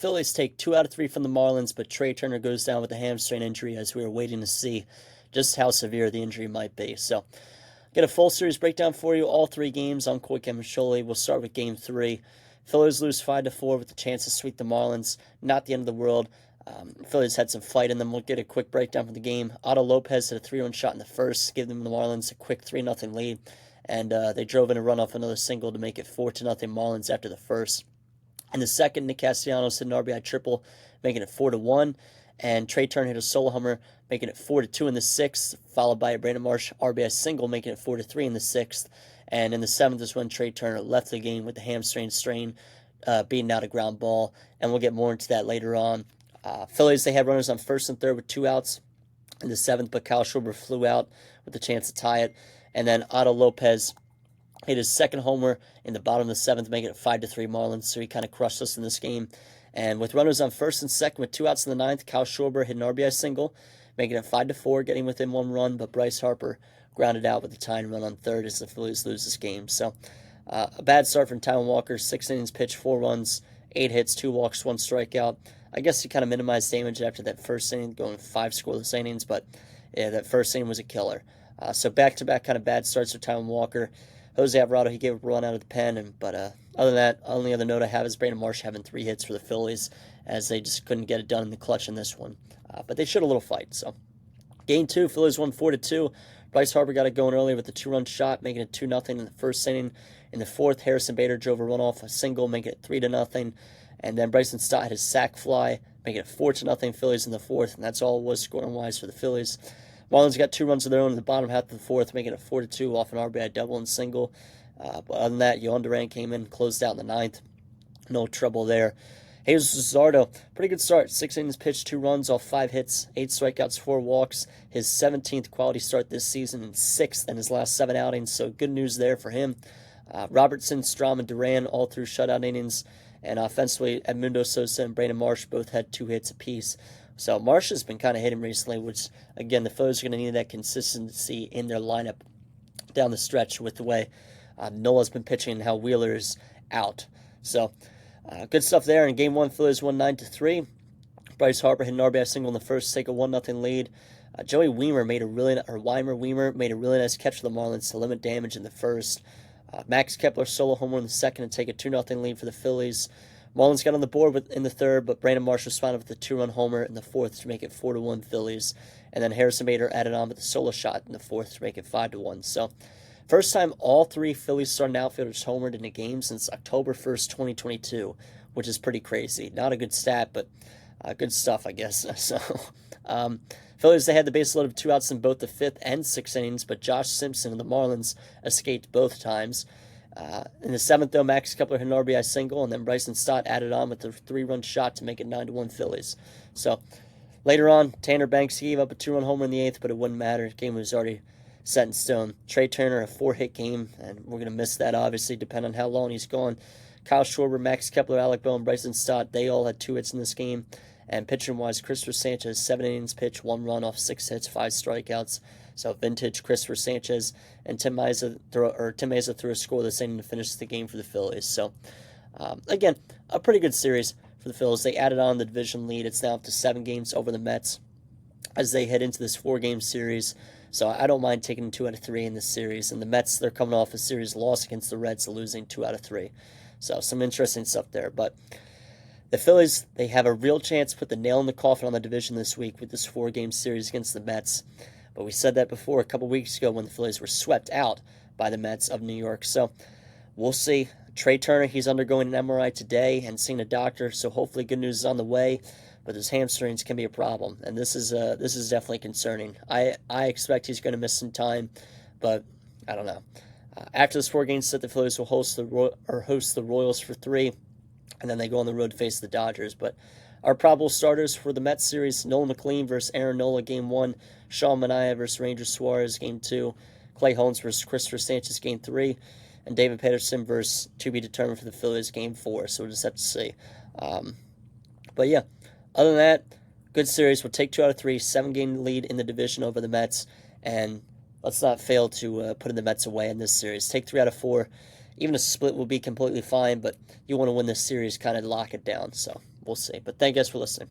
Phillies take 2 out of 3 from the Marlins, but Trey Turner goes down with a hamstring injury as we were waiting to see just how severe the injury might be. So, get a full series breakdown for you, all 3 games on Coy Camiscioli. We'll start with Game 3. Phillies lose 5-4 with the chance to sweep the Marlins. Not the end of the world. Phillies had some fight in them. We'll get a quick breakdown from the game. Otto Lopez hit a 3-run shot in the first, giving the Marlins a quick 3-0 lead. And they drove in a run off another single to make it 4-0 Marlins after the first. In the second, Nick Castellanos hit an RBI triple, making it 4-1. And Trey Turner hit a solo homer, making it 4-2 in the sixth, followed by a Brandon Marsh RBI single, making it 4-3 in the sixth. And in the seventh is when Trey Turner left the game with the hamstring strain, beating out a ground ball. And we'll get more into that later on. Phillies, they had runners on first and third with 2 outs in the seventh, but Kyle Schwarber flew out with the chance to tie it. And then Otto Lopez hit his second homer in the bottom of the seventh, making it 5-3 Marlins. So he kind of crushed us in this game. And with runners on first and second with 2 outs in the ninth, Kyle Schwarber hit an RBI single, making it 5-4, getting within 1 run. But Bryce Harper grounded out with the tying run on third as the Phillies lose this game. So a bad start from Taijuan Walker. 6 innings pitched, 4 runs, 8 hits, 2 walks, 1 strikeout. I guess he kind of minimized damage after that first inning, going 5 scoreless innings. But yeah, that first inning was a killer. So back-to-back kind of bad starts for Taijuan Walker. Jose Alvarado, he gave a run out of the pen, but other than that, only other note I have is Brandon Marsh having 3 hits for the Phillies, as they just couldn't get it done in the clutch in this one. But they showed a little fight. So, Game 2, Phillies won 4-2. Bryce Harper got it going early with a 2-run shot, making it 2-0 in the first inning. In the fourth, Harrison Bader drove a run off a single, making it 3-0. And then Bryson Stott had his sac fly, making it 4-0 Phillies in the fourth, and that's all it was scoring-wise for the Phillies. Marlins got 2 runs of their own in the bottom half of the fourth, making it 4-2 off an RBI double and single. But other than that, Yohan Duran came in, closed out in the ninth. No trouble there. Jesus Luzardo, pretty good start. 6 innings pitched, 2 runs off 5 hits, 8 strikeouts, 4 walks. His 17th quality start this season and 6th in his last 7 outings, so good news there for him. Robertson, Strom, and Duran all threw shutout innings. And offensively, Edmundo Sosa and Brandon Marsh both had 2 hits apiece. So Marsh has been kind of hitting recently, which, again, the Phillies are going to need that consistency in their lineup down the stretch with the way Nola's been pitching and how Wheeler is out. So good stuff there. In Game 1, Phillies won 9-3. Bryce Harper hit an RBI single in the first to take a 1-0 lead. Weimer made a really nice catch for the Marlins to limit damage in the first. Max Kepler solo homer in the second to take a 2-0 lead for the Phillies. Marlins got on the board in the third, but Brandon Marsh responded with a 2-run homer in the fourth to make it 4-1 Phillies. And then Harrison Bader added on with a solo shot in the fourth to make it 5-1. So, first time all 3 Phillies starting outfielders homered in a game since October 1st, 2022, which is pretty crazy. Not a good stat, but good stuff, I guess. So, Phillies, they had the base load of 2 outs in both the 5th and 6th innings, but Josh Simpson and the Marlins escaped both times. In the 7th, though, Max Kepler hit an RBI single, and then Bryson Stott added on with a 3-run shot to make it 9-1 Phillies. So, later on, Tanner Banks gave up a 2-run homer in the 8th, but it wouldn't matter. The game was already set in stone. Trey Turner, a 4-hit game, and we're going to miss that, obviously, depending on how long he's gone. Kyle Schwarber, Max Kepler, Alec Bohm, Bryson Stott, they all had 2 hits in this game. And pitching-wise, Christopher Sanchez, 7 innings pitched, 1 run off 6 hits, 5 strikeouts. So vintage Christopher Sanchez, and Tim Meza threw a scoreless inning to finish the game for the Phillies. So, again, a pretty good series for the Phillies. They added on the division lead. It's now up to 7 games over the Mets as they head into this 4-game series. So I don't mind taking 2 out of 3 in this series. And the Mets, they're coming off a series loss against the Reds, so losing 2 out of 3. So some interesting stuff there. But the Phillies, they have a real chance to put the nail in the coffin on the division this week with this 4-game series against the Mets. But we said that before a couple weeks ago when the Phillies were swept out by the Mets of New York. So we'll see. Trey Turner, he's undergoing an MRI today and seeing a doctor, so hopefully good news is on the way. But his hamstrings can be a problem, and this is definitely concerning. I expect he's going to miss some time, but I don't know. After this 4-game set, the Phillies will host the Royals for 3, and then they go on the road to face the Dodgers. But our probable starters for the Mets series: Nolan McLean versus Aaron Nola, Game 1. Sean Manaea versus Ranger Suarez, Game 2. Clay Holmes versus Christopher Sanchez, Game 3. And David Peterson versus to be determined for the Phillies, Game 4. So we'll just have to see. But yeah, other than that, good series. We'll take 2 out of 3, 7-game lead in the division over the Mets. And let's not fail to put the Mets away in this series. Take 3 out of 4. Even a split will be completely fine, but you want to win this series, kind of lock it down. So we'll see. But thank you guys for listening.